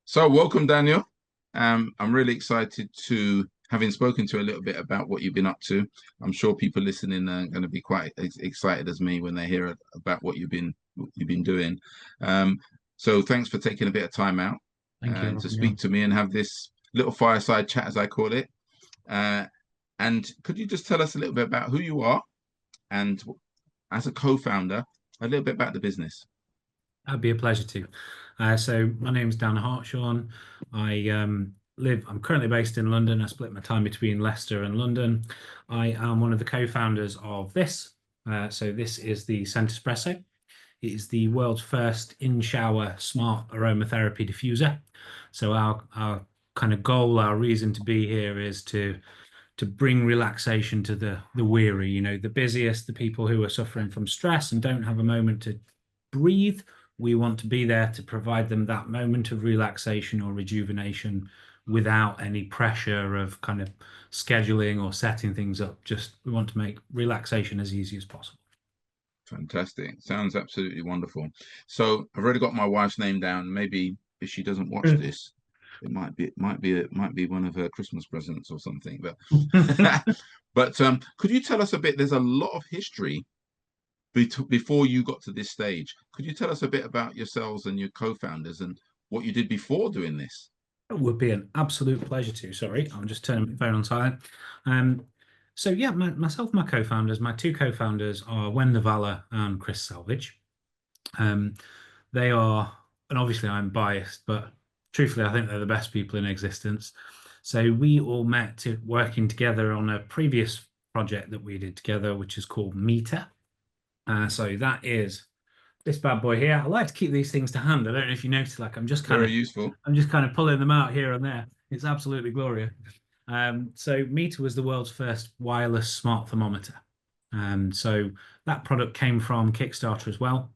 So, welcome, Daniel. I'm really excited to having spoken to you a little bit about what you've been up to. I'm sure people listening are going to be quite excited as me when they hear about what you've been doing. Um, so, thanks for taking a bit of time out Thank you, to Rob. speak to me and have this little fireside chat, as I call it. Uh, and could you just tell us a little bit about who you are and, as a co-founder, a little bit about the business? That'd be a pleasure to. So my name's Dan Hartshorn. I'm currently based in London. I split my time between Leicester and London. I am one of the co-founders of this. So this is the Espresso. It is the world's first in-shower smart aromatherapy diffuser. So our kind of goal, our reason to be here is to bring relaxation to the weary, the busiest, the people who are suffering from stress and don't have a moment to breathe. We want to be there to provide them that moment of relaxation or rejuvenation without any pressure of kind of scheduling or setting things up. Just we want to make relaxation as easy as possible. Fantastic. Sounds absolutely wonderful. So I've already got my wife's name down. Maybe if she doesn't watch this, it might be one of her Christmas presents or something. But could you tell us a bit? There's a lot of history before you got to this stage. Could you tell us a bit about yourselves and your co-founders and what you did before doing this? It would be an absolute pleasure to. Sorry, I'm just turning my phone on silent. Um, so yeah, myself, my co-founders, my two co-founders are Wen Nivala and Chris Salvage. Um, they are, and obviously I'm biased, but truthfully, I think they're the best people in existence. So we all met working together on a previous project that we did together, which is called Meter. So that is this bad boy here. I like to keep these things to hand. I don't know if you notice, like Very useful. I'm just kind of pulling them out here and there. It's absolutely glorious. So Meter was the world's first wireless smart thermometer. So that product came from Kickstarter as well.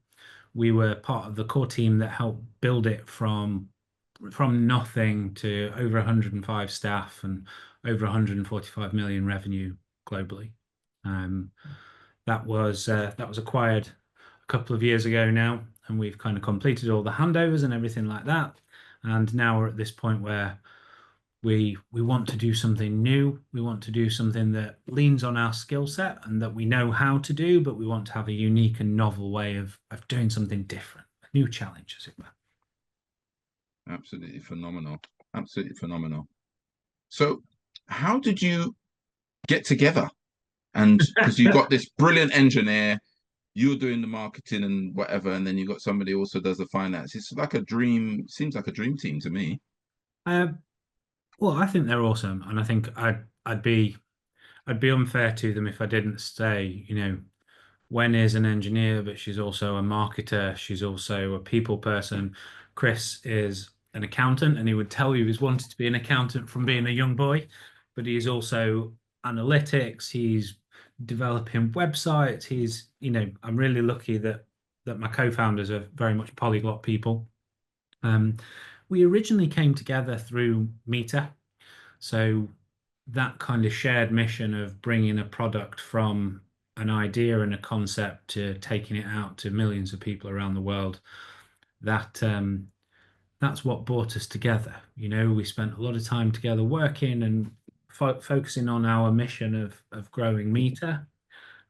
We were part of the core team that helped build it from nothing to over 105 staff and over 145 million revenue globally. Um, that was acquired a couple of years ago now, and we've kind of completed all the handovers and everything like that. And now we're at this point where we want to do something new. We want to do something that leans on our skill set and that we know how to do, but we want to have a unique and novel way of doing something different, a new challenge, as it were. Absolutely phenomenal. Absolutely phenomenal. So, how did you get together? And because you got this brilliant engineer, you're doing the marketing and whatever, and then you got somebody who also does the finance. It's like a dream, seems like a dream team to me. Uh, well, I think they're awesome, and I think I'd be unfair to them if I didn't say, Wen is an engineer, but she's also a marketer. She's also a people person. Chris is an accountant, and he would tell you he's wanted to be an accountant from being a young boy, but he's also analytics. He's developing websites. I'm really lucky that my co-founders are very much polyglot people. Um, we originally came together through Meter, so that kind of shared mission of bringing a product from an idea and a concept to taking it out to millions of people around the world. That's what brought us together. We spent a lot of time together working and focusing on our mission of growing Meter.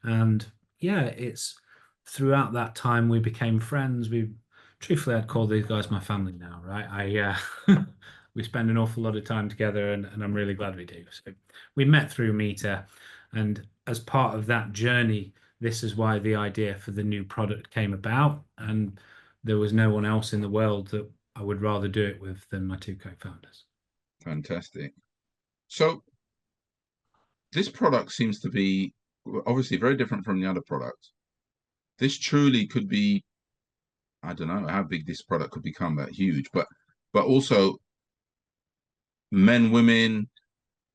And yeah, it's throughout that time we became friends. Truthfully, I'd call these guys my family now, right? We spend an awful lot of time together, and I'm really glad we do. So we met through Meter, and as part of that journey, this is why the idea for the new product came about. And there was no one else in the world that I would rather do it with than my two co-founders. Fantastic. So this product seems to be obviously very different from the other product. This truly could be, I don't know how big this product could become, that huge, but also men, women.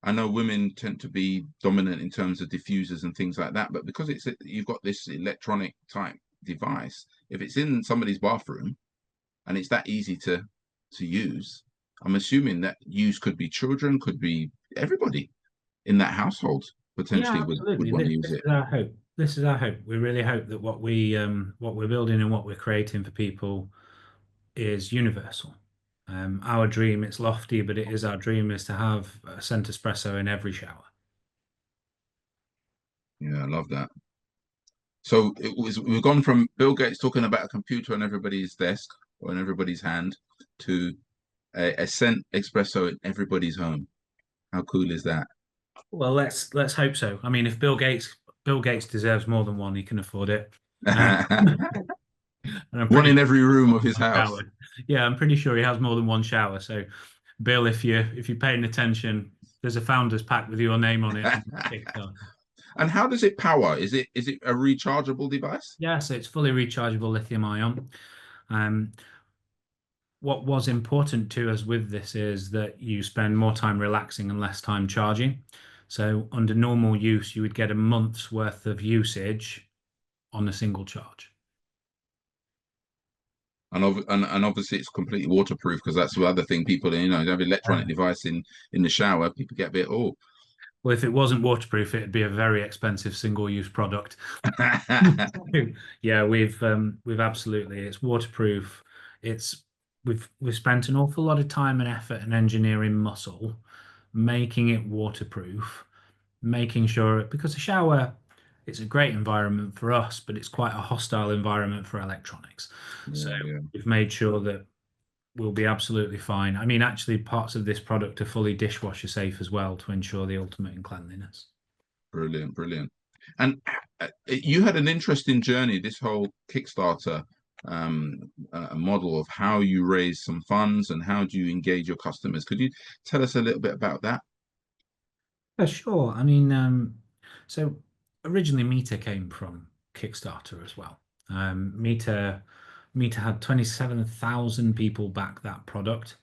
I know women tend to be dominant in terms of diffusers and things like that, but because you've got this electronic type device, if it's in somebody's bathroom and it's that easy to use, I'm assuming that use could be children, could be everybody in that household potentially Yeah, would absolutely. want This, to use this it. is our hope. This is our hope. We really hope that what we're building and what we're creating for people is universal. Our dream, it's lofty, but it is our dream, is to have a scent espresso in every shower. Yeah, I love that. So we've gone from Bill Gates talking about a computer on everybody's desk or in everybody's hand to a scent espresso in everybody's home. How cool is that? Well, let's hope so. I mean, if Bill Gates deserves more than one, he can afford it. And I'm One pretty in sure every room of his one house. shower. Yeah, I'm pretty sure he has more than one shower. So, Bill, if you're paying attention, there's a founders pack with your name on it on Kickstarter. And how does it power? Is it a rechargeable device? Yeah, so it's fully rechargeable lithium ion. Um, what was important to us with this is that you spend more time relaxing and less time charging. So under normal use, you would get a month's worth of usage on a single charge. And obviously it's completely waterproof because that's the other thing people, have electronic device in the shower, people get a bit, oh. Well, if it wasn't waterproof, it'd be a very expensive single-use product. Yeah, we've absolutely, it's waterproof. It's we've spent an awful lot of time and effort and engineering muscle making it waterproof, making sure, because a shower, it's a great environment for us, but it's quite a hostile environment for electronics. So Yeah, yeah. we've made sure that we'll be absolutely fine. I mean, actually, parts of this product are fully dishwasher safe as well to ensure the ultimate in cleanliness. Brilliant, brilliant. And you had an interesting journey, this whole Kickstarter model of how you raise some funds and how do you engage your customers. Could you tell us a little bit about that? Yeah, sure. I mean, so originally Meter came from Kickstarter as well. Meter had 27,000 people back that product.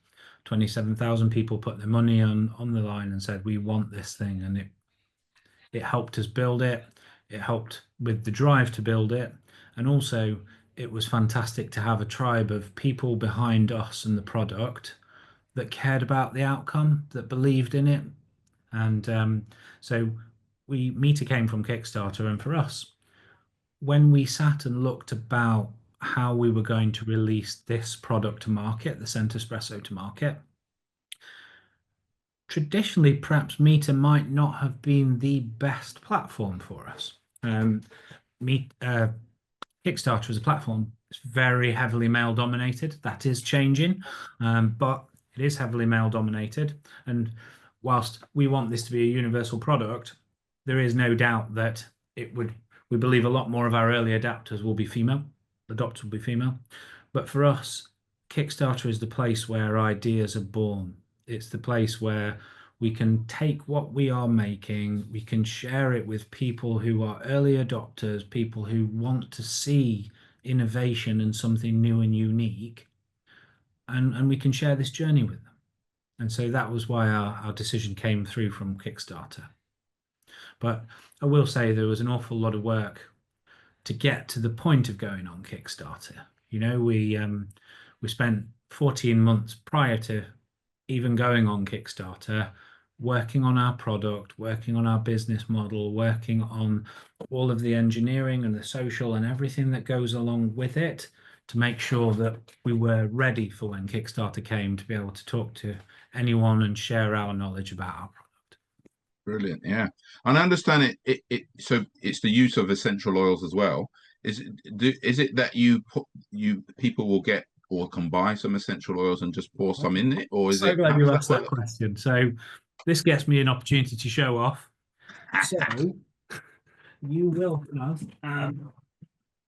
27,000 people put their money on the line and said, "We want this thing," and it helped us build it. It helped with the drive to build it, and also it was fantastic to have a tribe of people behind us and the product that cared about the outcome, that believed in it, and so we Meter came from Kickstarter, and for us, when we sat and looked about how we were going to release this product to market, the Scent Espresso to market, traditionally, perhaps Meter might not have been the best platform for us. Meet Kickstarter as a platform is very heavily male dominated. That is changing, but it is heavily male dominated. And whilst we want this to be a universal product, there is no doubt that it would. We believe a lot more of our early adapters will be female. Adopters will be female. But for us, Kickstarter is the place where ideas are born. It's the place where we can take what we are making, we can share it with people who are early adopters, people who want to see innovation and something new and unique, and we can share this journey with them. And so that was why our decision came through from Kickstarter. But I will say there was an awful lot of work to get to the point of going on Kickstarter. You know, we spent 14 months prior to even going on Kickstarter working on our product, working on our business model, working on all of the engineering and the social and everything that goes along with it to make sure that we were ready for when Kickstarter came to be able to talk to anyone and share our knowledge about our product. Brilliant, yeah. And I understand so it's the use of essential oils as well. Is it that people will get or can buy some essential oils and just pour some in it, or is So it, glad how you does that asked that work? question. So this gets me an opportunity to show off. So you will have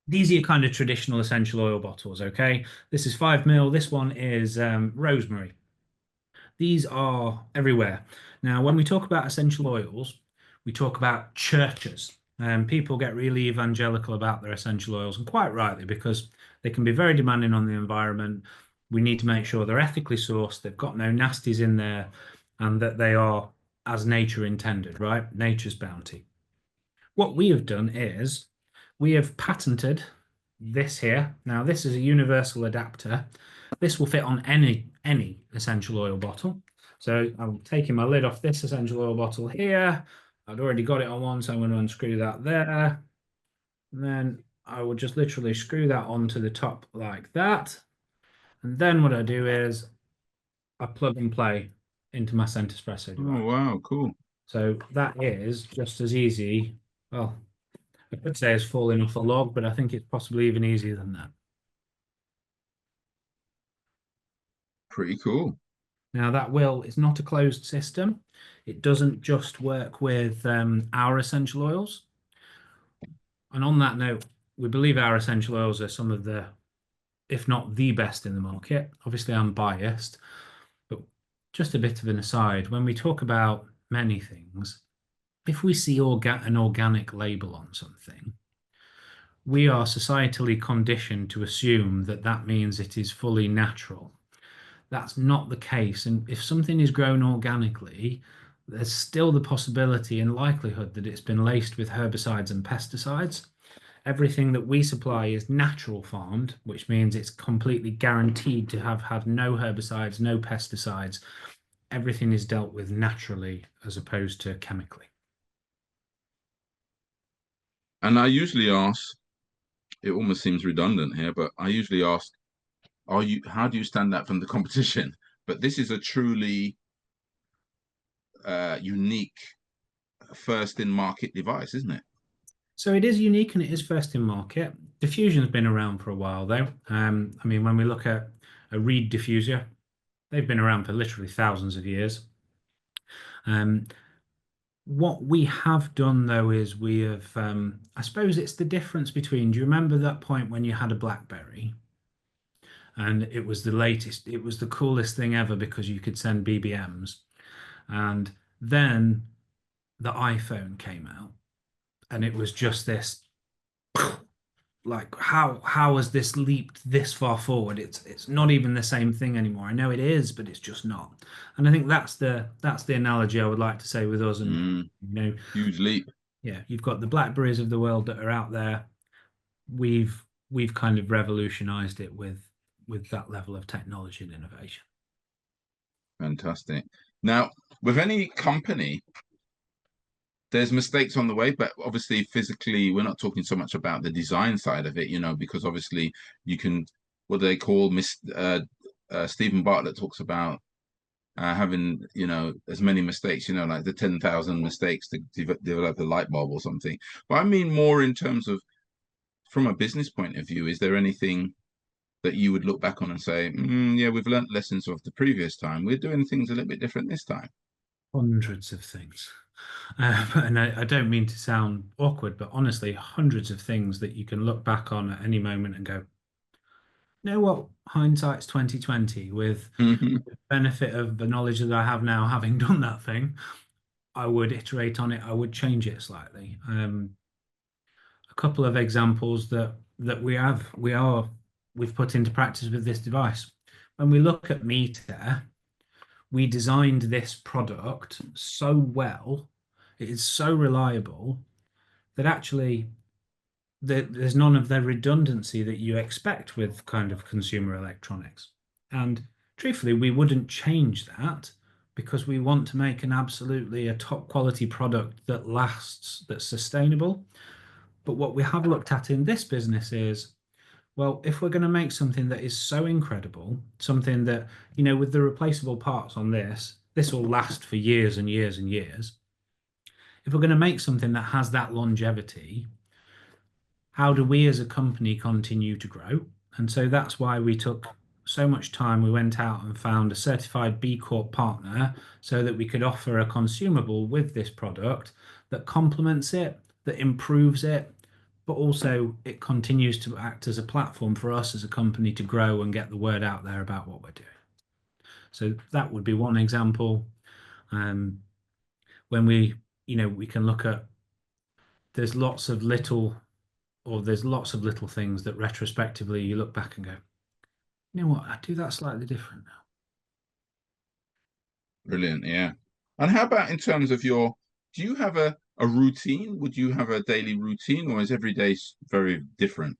these are your kind of traditional essential oil bottles, okay? This is 5 ml. This one is rosemary. These are everywhere. Now, when we talk about essential oils, we talk about churches. And people get really evangelical about their essential oils, and quite rightly, because they can be very demanding on the environment. We need to make sure they're ethically sourced, they've got no nasties in there, and that they are as nature intended, right? Nature's bounty. What we have done is we have patented this here. Now, this is a universal adapter. This will fit on any essential oil bottle. So I'm taking my lid off this essential oil bottle here. I'd already got it on one, so I'm going to unscrew that there. And then I will just literally screw that onto the top like that. And then what I do is I plug and play into my Scent Espresso Oh, device. wow, cool. So that is just as easy. Well, I could say it's falling off a log, but I think it's possibly even easier than that. Pretty cool. Now that will, it's not a closed system. It doesn't just work with our essential oils. And on that note, we believe our essential oils are some of the, if not the best in the market. Obviously, I'm biased, but just a bit of an aside, when we talk about many things, if we see an organic label on something, we are societally conditioned to assume that that means it is fully natural. That's not the case. And if something is grown organically, there's still the possibility and likelihood that it's been laced with herbicides and pesticides. Everything that we supply is natural farmed, which means it's completely guaranteed to have had no herbicides, no pesticides. Everything is dealt with naturally as opposed to chemically. And I usually ask, it almost seems redundant here, but I usually ask, how do you stand out from the competition? But this is a truly unique first in market device, isn't it? So it is unique and it is first in market. Diffusion's been around for a while though. I mean, when we look at a reed diffuser, they've been around for literally thousands of years. What we have done though is we have, I suppose it's the difference between, do you remember that point when you had a BlackBerry and it was the latest, it was the coolest thing ever because you could send BBMs, and then the iPhone came out and it was just this like how has this leaped this far forward? It's not even the same thing anymore. I know it is, but it's just not. And I think that's the analogy I would like to say with us. And you know, Huge leap. yeah, you've got the Blackberries of the world that are out there. We've kind of revolutionized it with that level of technology and innovation. Fantastic. Now, with any company, there's mistakes on the way, but obviously physically, we're not talking so much about the design side of it, because obviously you can, what do they call, Stephen Bartlett talks about having, as many mistakes, like the 10,000 mistakes to develop a light bulb or something. But I mean more in terms of, from a business point of view, is there anything that you would look back on and say, yeah, we've learned lessons of the previous time. We're doing things a little bit different this time. Hundreds of things. And I don't mean to sound awkward, but honestly, hundreds of things that you can look back on at any moment and go, you know what, hindsight's 2020 with Mm-hmm. the benefit of the knowledge that I have now, having done that thing, I would iterate on it, I would change it slightly. A couple of examples that we've put into practice with this device. When we look at Meter, we designed this product so well, it is so reliable that actually there's none of the redundancy that you expect with kind of consumer electronics. And truthfully, we wouldn't change that because we want to make an absolutely a top quality product that lasts, that's sustainable. But what we have looked at in this business is, well, if we're going to make something that is so incredible, something that, with the replaceable parts on this will last for years and years and years. If we're going to make something that has that longevity, how do we as a company continue to grow? And so that's why we took so much time. We went out and found a certified B Corp partner so that we could offer a consumable with this product that complements it, that improves it, but also it continues to act as a platform for us as a company to grow and get the word out there about what we're doing. So that would be one example. When we can look at, there's lots of little things that retrospectively you look back and go, you know what, I do that slightly different now. Brilliant, yeah. And how about in terms of do you have a routine? Would you have a daily routine, or is every day very different?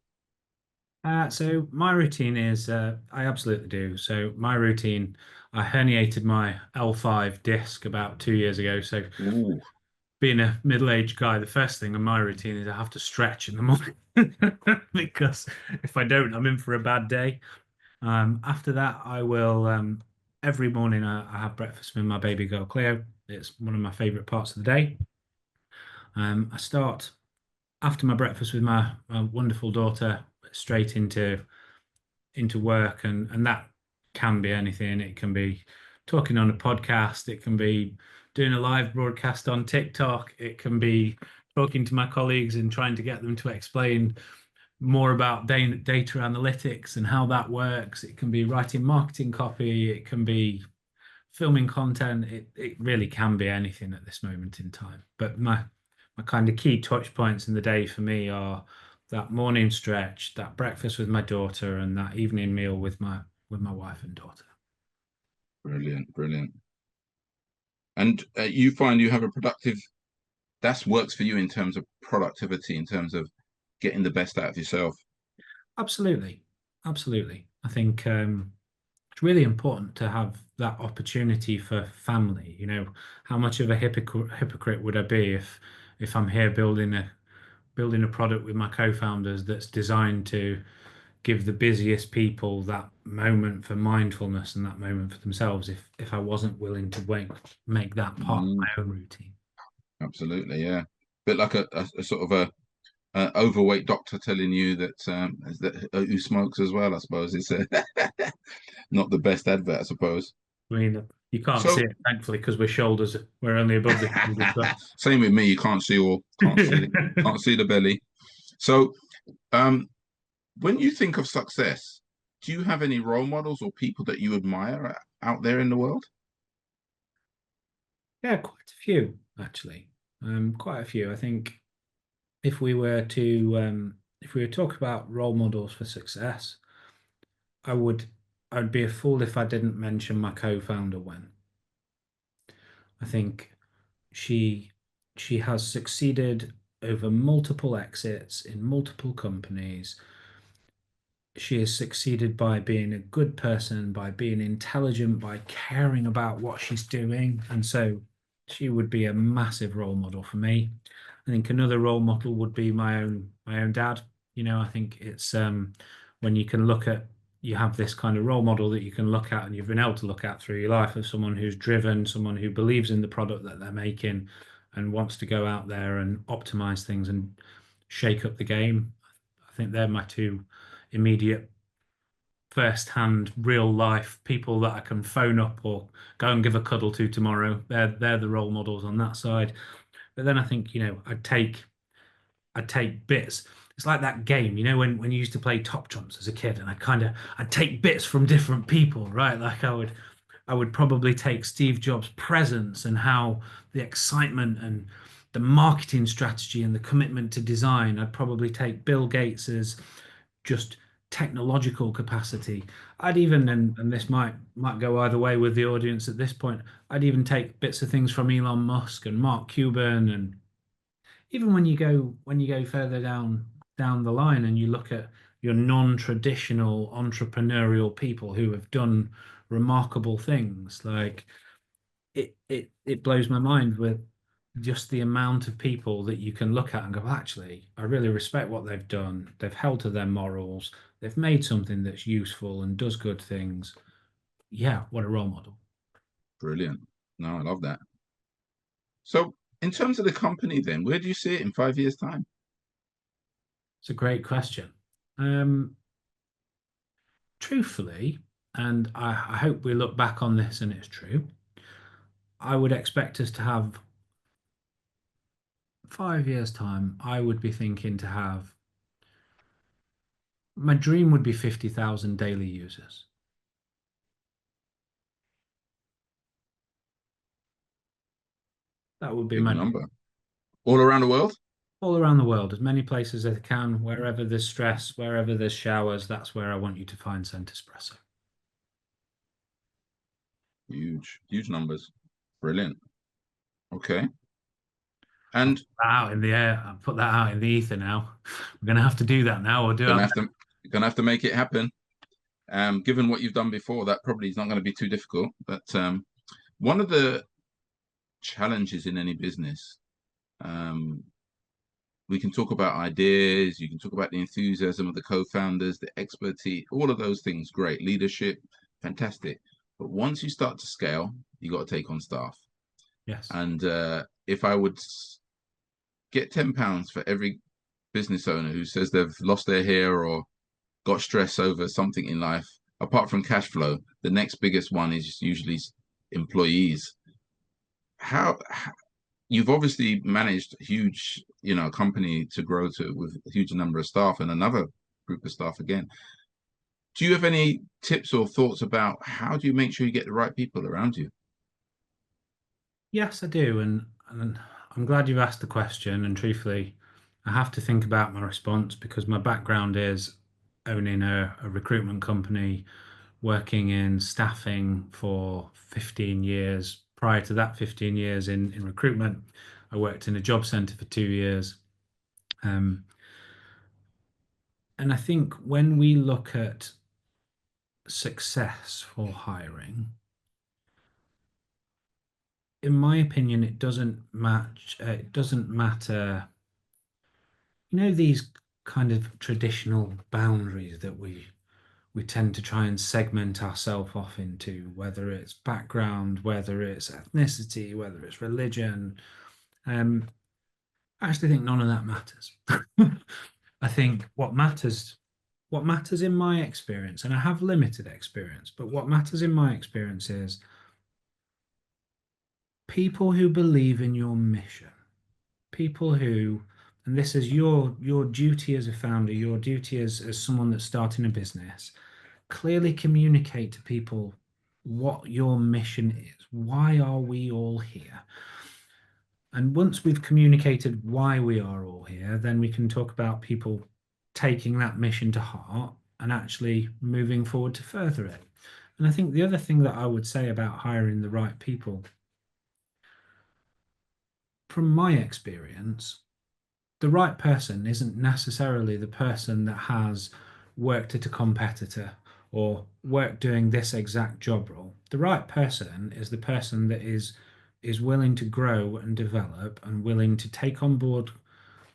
So my routine is, I absolutely do. So my routine, I herniated my L5 disc about 2 years ago. So Ooh. being a middle-aged guy, the first thing in my routine is I have to stretch in the morning because if I don't, I'm in for a bad day. After that, I will every morning I have breakfast with my baby girl Cleo. It's one of my favorite parts of the day. I start after my breakfast with my wonderful daughter straight into work, and that can be anything. It can be talking on a podcast, it can be doing a live broadcast on TikTok, it can be talking to my colleagues and trying to get them to explain more about data analytics and how that works. It can be writing marketing copy, it can be filming content. It really can be anything at this moment in time. But my kind of key touch points in the day for me are that morning stretch, that breakfast with my daughter, and that evening meal with my wife and daughter. Brilliant, brilliant. And you find you have a productive, that works for you in terms of productivity, in terms of getting the best out of yourself. Absolutely, absolutely. I think it's really important to have that opportunity for family. You know, how much of a hypocrite would I be if I'm here building a product with my co-founders that's designed to give the busiest people that moment for mindfulness and that moment for themselves if I wasn't willing to make that part of Mm, my own routine. absolutely, yeah. Bit like a sort of a overweight doctor telling you that who smokes as well. I suppose it's not the best advert, I suppose. I mean, you can't see So it, thankfully, because we're only above the shoulders, but same with me. You can't see all, can't see the belly. So um, when you think of success, do you have any role models or people that you admire out there in the world? yeah, quite a few actually. Quite a few. I think if we were to talk about role models for success, I would I'd be a fool if I didn't mention my co-founder Wen. I think she she has succeeded over multiple exits in multiple companies. She has succeeded by being a good person, by being intelligent, by caring about what she's doing. And so she would be a massive role model for me. I think another role model would be my own dad. You know, I think it's when you can look at you have this kind of role model that you can look at and you've been able to look at through your life of someone who's driven, someone who believes in the product that they're making and wants to go out there and optimize things and shake up the game. I think they're my two immediate first-hand real life people that I can phone up or go and give a cuddle to tomorrow. They're the role models on that side. But then I think, you know, I'd take bits. It's like that game, you know, when you used to play Top Trumps as a kid, and I'd take bits from different people, right? Like I would probably take Steve Jobs' presence and how the excitement and the marketing strategy and the commitment to design. I'd probably take Bill Gates's just technological capacity. I'd even, and this might go either way with the audience at this point, I'd even take bits of things from Elon Musk and Mark Cuban, and even when you go further down the line and you look at your non-traditional entrepreneurial people who have done remarkable things, like it blows my mind with just the amount of people that you can look at and go, actually, I really respect what they've done. They've held to their morals. They've made something that's useful and does good things. Yeah, what a role model. Brilliant. No, I love that. So in terms of the company, then, where do you see it in 5 years' time? It's a great question. Truthfully, and I hope we look back on this and it's true, I would expect us to have 5 years' time. I would be thinking to have my dream would be 50,000 daily users. That would be Big my number. All around the world? all around the world, as many places as I can, wherever there's stress, wherever there's showers, that's where I want you to find Scent Espresso. Huge, huge numbers. Brilliant. Okay. And Out in the air, I'll put that out in the ether now. We're gonna have to do that now, or do gonna I? have to gonna have to make it happen. Given what you've done before, that probably is not going to be too difficult. But one of the challenges in any business, um, we can talk about ideas, you can talk about the enthusiasm of the co-founders, the expertise, all of those things, great leadership, fantastic. But once you start to scale, you got to take on staff. Yes. And if I would get £10 for every business owner who says they've lost their hair or got stress over something in life, apart from cash flow, the next biggest one is usually employees. How you've obviously managed a huge, company to grow to with a huge number of staff and another group of staff again. Do you have any tips or thoughts about how do you make sure you get the right people around you? Yes, I do. And I'm glad you've asked the question. And truthfully, I have to think about my response because my background is owning a recruitment company, working in staffing for 15 years. Prior to that 15 years in recruitment, I worked in a job centre for 2 years. Um, and I think when we look at success for hiring, in my opinion, it doesn't match, it doesn't matter, these kind of traditional boundaries that we tend to try and segment ourselves off into, whether it's background, whether it's ethnicity, whether it's religion. I actually think none of that matters. I think what matters in my experience, and I have limited experience, but what matters in my experience is people who believe in your mission, people who, and this is your duty as a founder, your duty as someone that's starting a business, clearly communicate to people what your mission is. Why are we all here? And once we've communicated why we are all here, then we can talk about people taking that mission to heart and actually moving forward to further it. And I think the other thing that I would say about hiring the right people, from my experience, the right person isn't necessarily the person that has worked at a competitor or worked doing this exact job role. The right person is the person that is willing to grow and develop and willing to take on board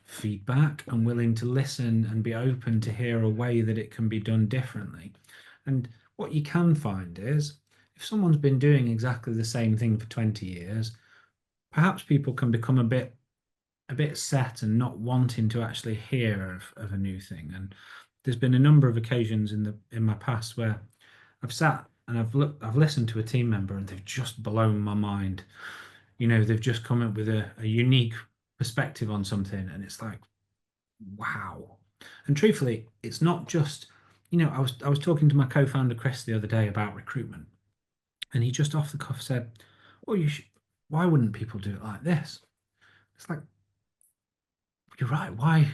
feedback and willing to listen and be open to hear a way that it can be done differently. And what you can find is if someone's been doing exactly the same thing for 20 years, perhaps people can become a bit set and not wanting to actually hear of a new thing. And there's been a number of occasions in my past where I've sat and I've listened to a team member and they've just blown my mind. They've just come up with a unique perspective on something, and it's like, wow. And truthfully, it's not just, I was talking to my co-founder Chris the other day about recruitment, and he just off the cuff said, "Oh, why wouldn't people do it like this?" It's like, you're right. Why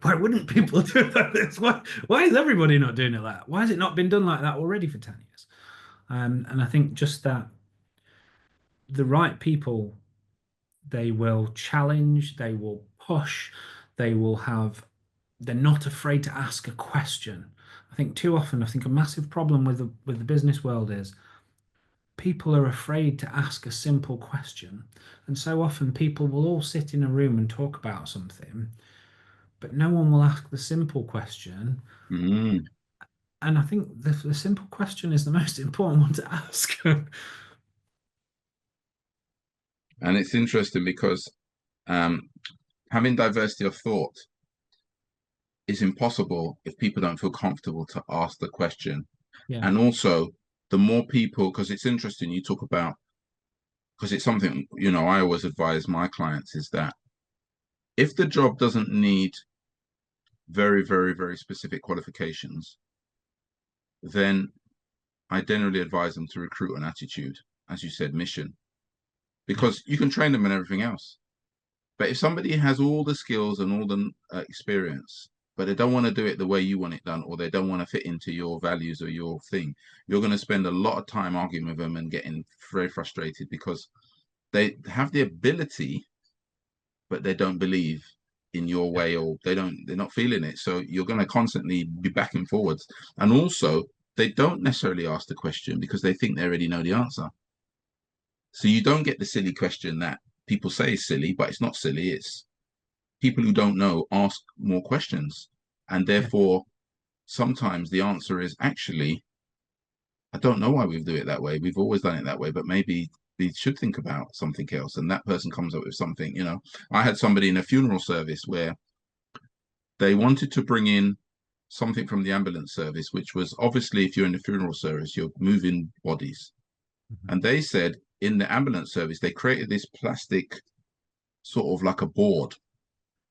wouldn't people do it like this? Why is everybody not doing it like that? Why has it not been done like that already for 10 years? And I think just that the right people, they will challenge, they will push, they will have, they're not afraid to ask a question. I think too often, I think a massive problem with the business world is people are afraid to ask a simple question. And so often people will all sit in a room and talk about something, but no one will ask the simple question. Mm. And I think the simple question is the most important one to ask. And it's interesting because having diversity of thought is impossible if people don't feel comfortable to ask the question. Yeah, And also, the more people, because it's interesting, you talk about, because it's something, I always advise my clients is that if the job doesn't need very, very, very specific qualifications, then I generally advise them to recruit an attitude, as you said, mission, yeah, because you can train them in everything else. But if somebody has all the skills and all the experience, but they don't want to do it the way you want it done, or they don't want to fit into your values or your thing, you're going to spend a lot of time arguing with them and getting very frustrated because they have the ability, but they don't believe in your yeah, way, or they're not feeling it. So you're going to constantly be back and forwards. And also, they don't necessarily ask the question because they think they already know the answer. So you don't get the silly question that people say is silly, but it's not silly. It's people who don't know ask more questions. And yeah, therefore, sometimes the answer is actually, I don't know why we do it that way. We've always done it that way, but maybe we should think about something else. And that person comes up with something, you know. I had somebody in a funeral service where they wanted to bring in something from the ambulance service, which was obviously, if you're in the funeral service, you're moving bodies. And they said in the ambulance service, they created this plastic sort of like a board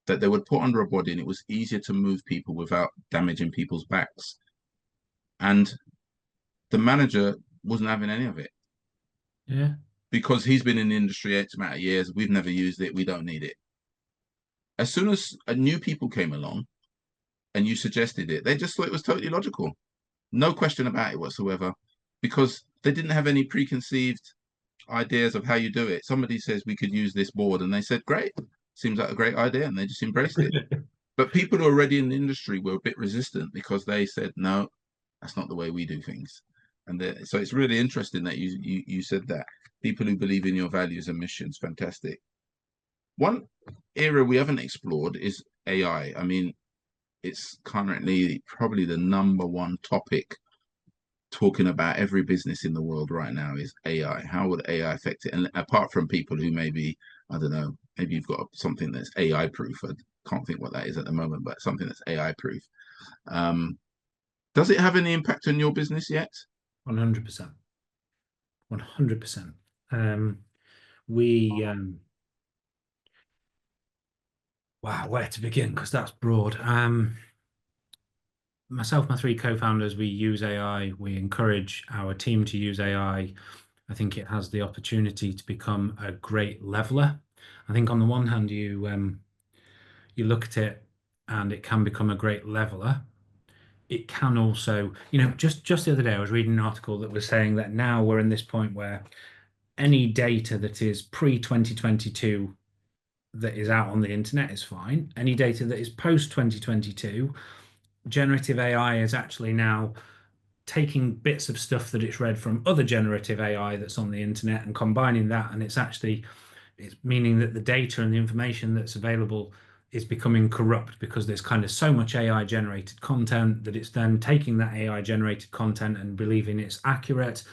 that they would put under a body, and it was easier to move people without damaging people's backs. And the manager wasn't having any of it. Yeah. Because he's been in the industry X amount of years. We've never used it. We don't need it. As soon as new people came along and you suggested it, they just thought it was totally logical. No question about it whatsoever, because they didn't have any preconceived ideas of how you do it. Somebody says we could use this board, and they said, great, seems like a great idea, and they just embraced it. But people who are already in the industry were a bit resistant because they said, no, that's not the way we do things. And so it's really interesting that you said that. People who believe in your values and missions, fantastic. One area we haven't explored is AI. I mean, it's currently probably the #1 topic talking about every business in the world right now is AI. How would AI affect it? And apart from people who maybe, I don't know, maybe you've got something that's AI proof. I can't think what that is at the moment, but something that's AI proof. Does it have any impact on your business yet? 100%. 100%. We wow, where to begin? Because that's broad. Myself, my 3 co-founders, we use AI. We encourage our team to use AI. I think it has the opportunity to become a great leveler. I think on the one hand, you look at it and it can become a great leveler. It can also, just the other day, I was reading an article that was saying that now we're in this point where any data that is pre-2022 that is out on the internet is fine. Any data that is post-2022, generative AI is actually now taking bits of stuff that it's read from other generative AI that's on the internet and combining that, and it's meaning that the data and the information that's available is becoming corrupt because there's kind of so much AI generated content that it's then taking that AI generated content and believing it's accurate.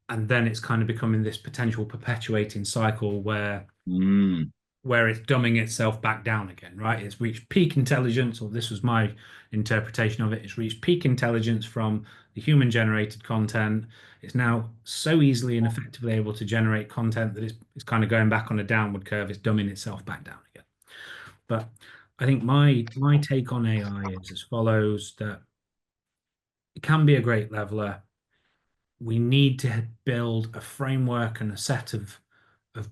And then it's kind of becoming this potential perpetuating cycle where it's dumbing itself back down again, right? It's reached peak intelligence, or this was my interpretation of it. It's reached peak intelligence from the human generated content. It's now so easily and effectively able to generate content that it's kind of going back on a downward curve. It's dumbing itself back down again. But I think my take on AI is as follows, that it can be a great leveler. We need to build a framework and a set of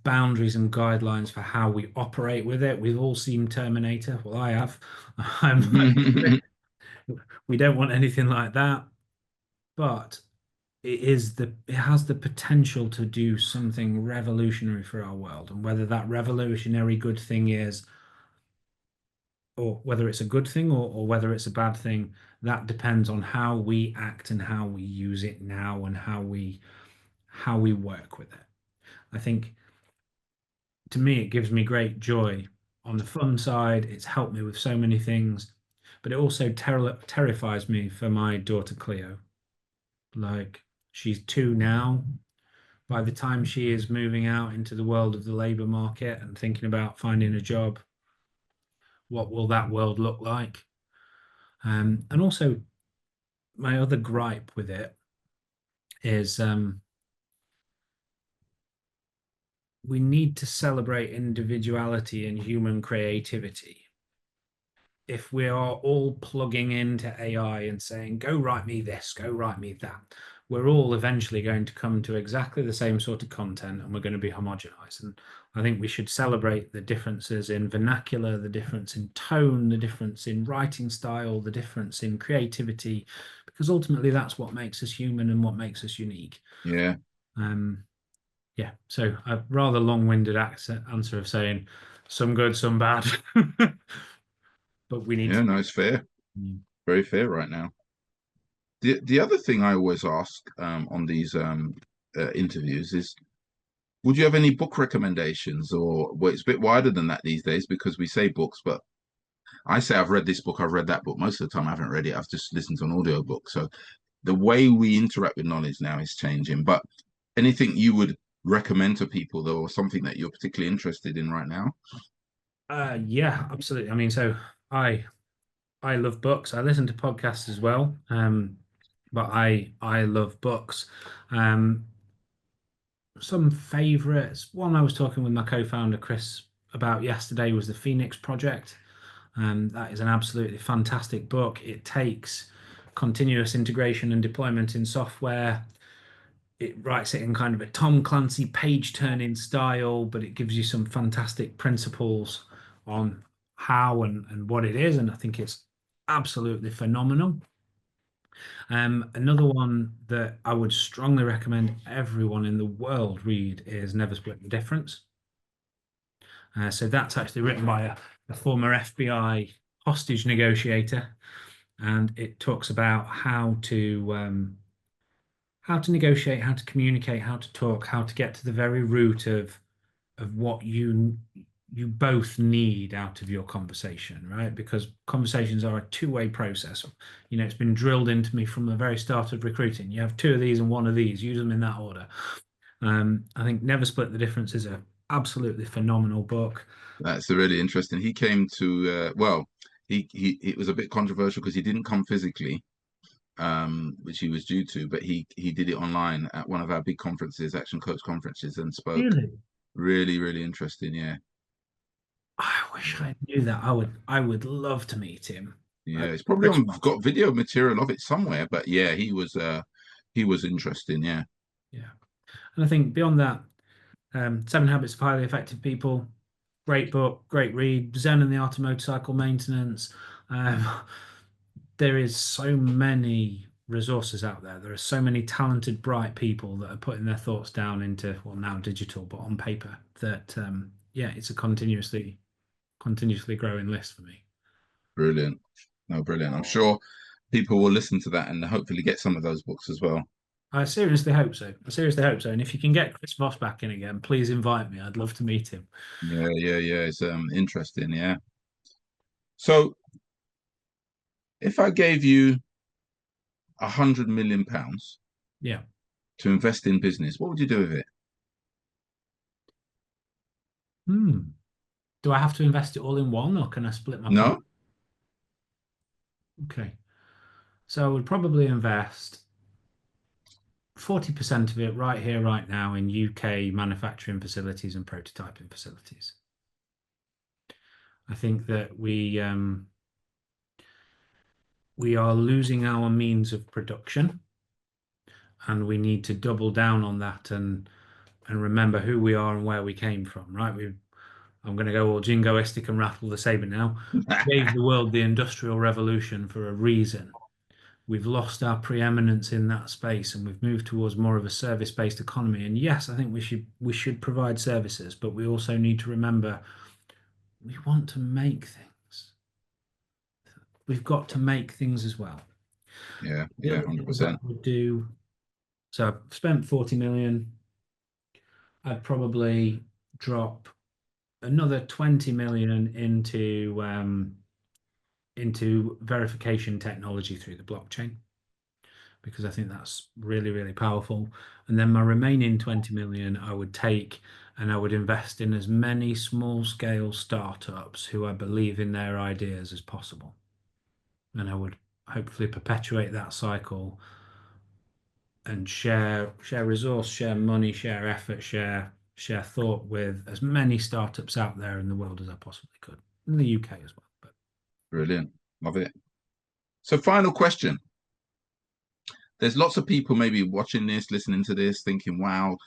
boundaries and guidelines for how we operate with it. We've all seen Terminator. Well, I have. We don't want anything like that. But it has the potential to do something revolutionary for our world. And whether that revolutionary good thing is, or whether it's a good thing or whether it's a bad thing, that depends on how we act and how we use it now and how we work with it. I think, to me, it gives me great joy. On the fun side, it's helped me with so many things, but it also terrifies me for my daughter Cleo. Like, she's 2 now. By the time she is moving out into the world of the labor market and thinking about finding a job, what will that world look like? And also, my other gripe with it is we need to celebrate individuality and human creativity. If we are all plugging into AI and saying, go write me this, go write me that, we're all eventually going to come to exactly the same sort of content, and we're going to be homogenized. And I think we should celebrate the differences in vernacular, the difference in tone, the difference in writing style, the difference in creativity, because ultimately that's what makes us human and what makes us unique. Yeah. Yeah. So a rather long-winded answer of saying some good, some bad. But we need to. No, it's fair. Very fair right now. The other thing I always ask on these interviews is, would you have any book recommendations? Or, well, it's a bit wider than that these days because we say books, but I say I've read this book, I've read that book. Most of the time I haven't read it. I've just listened to an audio book. So the way we interact with knowledge now is changing. But anything you would recommend to people, though, or something that you're particularly interested in right now? Yeah, absolutely. I mean, so I I love books. I listen to podcasts as well. But I love books. Um, some favorites. One I was talking with my co-founder Chris about yesterday was the Phoenix Project. That is an absolutely fantastic book. It takes continuous integration and deployment in software. It writes it in kind of a Tom Clancy page turning style, but it gives you some fantastic principles on how and what it is. And I think it's absolutely phenomenal. Another one that I would strongly recommend everyone in the world read is Never Split the Difference. So that's actually written by a former FBI hostage negotiator, and it talks about how to negotiate, how to communicate, how to talk, how to get to the very root of what you both need out of your conversation, right? Because conversations are a two-way process. You know, it's been drilled into me from the very start of recruiting. You have two of these and one of these. Use them in that order. I think Never Split the Difference is a absolutely phenomenal book. That's really interesting. He came to well, he it was a bit controversial because he didn't come physically, which he was due to, but he did it online at one of our big conferences, Action Coach conferences, and spoke. Really? Really, really interesting. Yeah, I wish I knew that. I would love to meet him. yeah. Uh, It's probably Rich- on got video material of it somewhere, but yeah, he was interesting. Yeah, yeah. And I think beyond that, Seven Habits of Highly Effective People, great book, great read. Zen and the Art of Motorcycle Maintenance. Um, there is so many resources out there. There are so many talented, bright people that are putting their thoughts down into, well, now digital, but on paper. That yeah, it's a continuously growing list for me. brilliant. No, brilliant. I'm sure people will listen to that and hopefully get some of those books as well. I seriously hope so. I seriously hope so. And if you can get Chris Voss back in again, please invite me. I'd love to meet him. Yeah, yeah, yeah. It's interesting. Yeah. So if I gave you £100 million Yeah. to invest in business, what would you do with it? Hmm. Do I have to invest it all in one or can I split my pot? No, Okay. So I would probably invest 40% of it right here, right now in UK manufacturing facilities and prototyping facilities. I think that we are losing our means of production and we need to double down on that and remember who we are and where we came from, right? I'm going to go all jingoistic and rattle the saber now. Gave the world the Industrial Revolution for a reason. We've lost our preeminence in that space and we've moved towards more of a service-based economy. And yes, I think we should provide services, but we also need to remember we want to make things. We've got to make things as well. yeah, The yeah, other things that 100%. I would do, so I've spent 40 million. I'd probably drop another 20 million into verification technology through the blockchain because I think that's really, really powerful. And then my remaining 20 million, I would take and I would invest in as many small scale startups who I believe in their ideas as possible. And I would hopefully perpetuate that cycle and share resource, share money, share effort, share thought with as many startups out there in the world as I possibly could. In the UK as well. But Brilliant. Love it. So, final question. There's lots of people maybe watching this, listening to this, thinking, wow,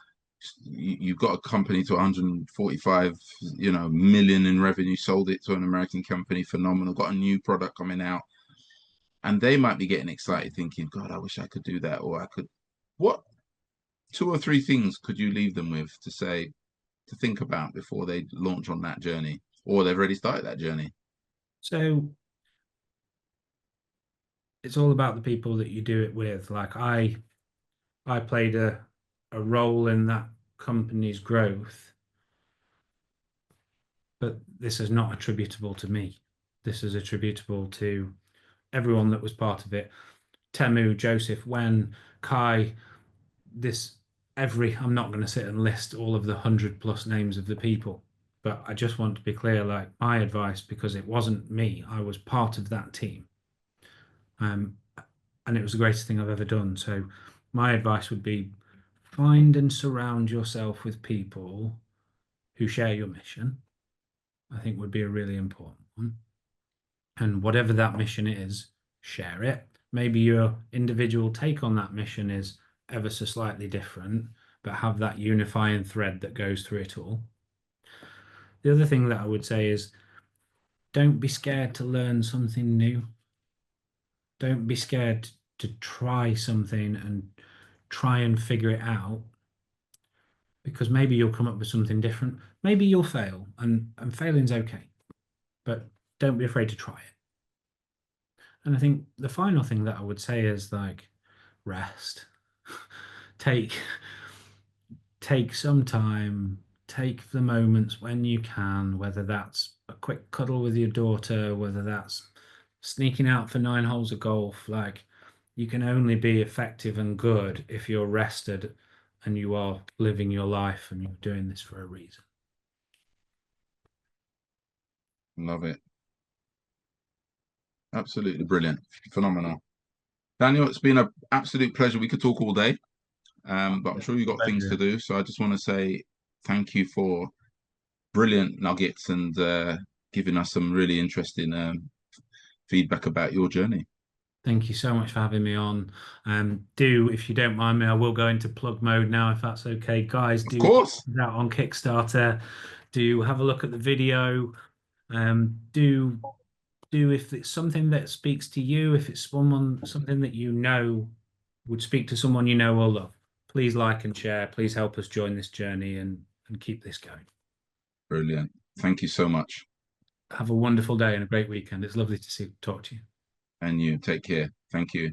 you've got a company to 145, million in revenue, sold it to an American company, phenomenal, got a new product coming out. And they might be getting excited thinking, God, I wish I could do that. Or I could, what two or three things could you leave them with to think about before they launch on that journey? Or they've already started that journey? so it's all about the people that you do it with. Like I played a role in that company's growth, but this is not attributable to me. This is attributable to everyone that was part of it. Temu, Joseph, Wen, Kai, I'm not going to sit and list all of the 100+ names of the people, but I just want to be clear, like my advice, because it wasn't me, I was part of that team. And it was the greatest thing I've ever done. So my advice would be find and surround yourself with people who share your mission. I think would be a really important one. And whatever that mission is, share it. Maybe your individual take on that mission is ever so slightly different, but have that unifying thread that goes through it all. The other thing that I would say is don't be scared to learn something new. Don't be scared to try something and try and figure it out, because maybe you'll come up with something different. Maybe you'll fail, and failing's okay, but don't be afraid to try it. And I think the final thing that I would say is like rest. Take some time, take the moments when you can, whether that's a quick cuddle with your daughter, whether that's sneaking out for 9 holes of golf. Like, you can only be effective and good if you're rested and you are living your life and you're doing this for a reason. Love it. Absolutely brilliant. Phenomenal. Daniel, it's been an absolute pleasure. We could talk all day, but I'm sure you've got things to do. So I just want to say thank you for brilliant nuggets and giving us some really interesting feedback about your journey. Thank you so much for having me on. If you don't mind me, I will go into plug mode now, if that's okay. Guys, Of course. check it out on Kickstarter. Do have a look at the video. If it's something that speaks to you, if it's something that you know would speak to someone you know or love, please like and share. Please help us join this journey and keep this going. Brilliant. Thank you so much. Have a wonderful day and a great weekend. It's lovely to talk to you. And you take care. Thank you.